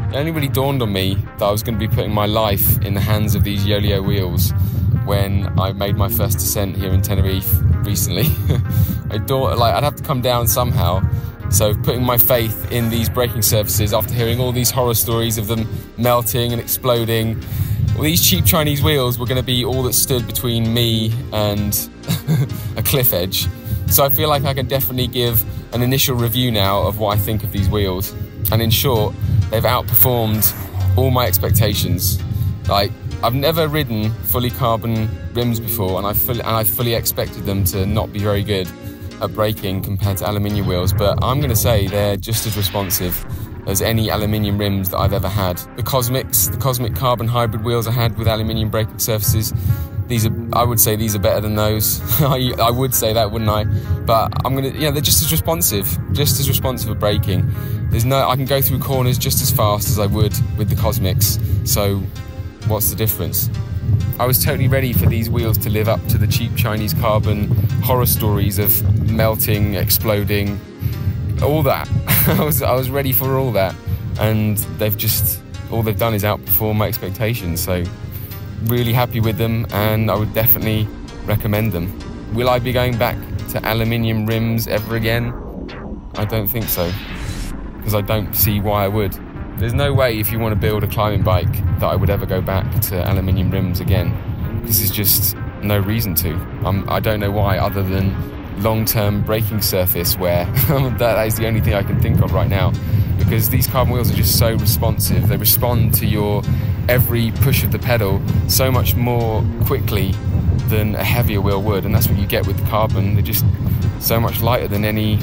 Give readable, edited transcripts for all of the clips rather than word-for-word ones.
it only really dawned on me that I was going to be putting my life in the hands of these Yo-Yo wheels when I made my first descent here in Tenerife recently. I thought I'd have to come down somehow. So putting my faith in these braking surfaces after hearing all these horror stories of them melting and exploding, well, these cheap Chinese wheels were going to be all that stood between me and a cliff edge. So I feel like I can definitely give an initial review now of what I think of these wheels. And in short, they've outperformed all my expectations. Like, I've never ridden fully carbon rims before, and I fully expected them to not be very good at braking compared to aluminium wheels, but I'm going to say they're just as responsive as any aluminium rims that I've ever had. The Cosmic carbon hybrid wheels I had with aluminium braking surfaces, I would say these are better than those. I would say that, wouldn't I? But they're just as responsive at braking. I can go through corners just as fast as I would with the Cosmics. So what's the difference? I was totally ready for these wheels to live up to the cheap Chinese carbon horror stories of melting, exploding, all that. I was ready for all that, and all they've done is outperform my expectations. So really happy with them, and I would definitely recommend them. Will I be going back to aluminium rims ever again? I don't think so, because I don't see why I would. There's no way, if you want to build a climbing bike, that I would ever go back to aluminium rims again, because there's just no reason to. I don't know why, other than long-term braking surface wear. That is the only thing I can think of right now, because these carbon wheels are just so responsive. They respond to your every push of the pedal so much more quickly than a heavier wheel would, and that's what you get with the carbon. They're just so much lighter than any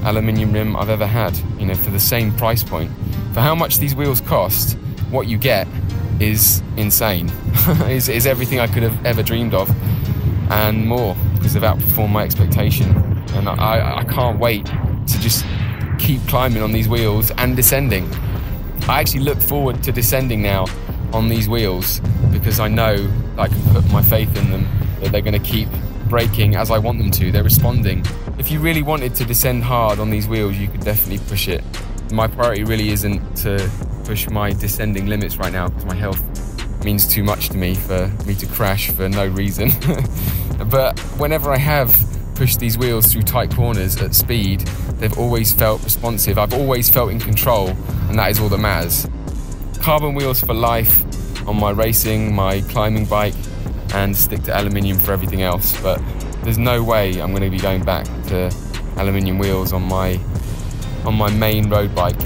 aluminium rim I've ever had, for the same price point. For how much these wheels cost, what you get is insane. is everything I could have ever dreamed of, and more, because they've outperformed my expectation. And I can't wait to just keep climbing on these wheels and descending. I actually look forward to descending now on these wheels, because I know that I can put my faith in them, that they're going to keep braking as I want them to. They're responding. If you really wanted to descend hard on these wheels, you could definitely push it. My priority really isn't to push my descending limits right now, because my health means too much to me for me to crash for no reason. But whenever I have pushed these wheels through tight corners at speed, they've always felt responsive. I've always felt in control, and that is all that matters. Carbon wheels for life on my racing, my climbing bike, and stick to aluminium for everything else. But there's no way I'm going to be going back to aluminium wheels on my main road bike.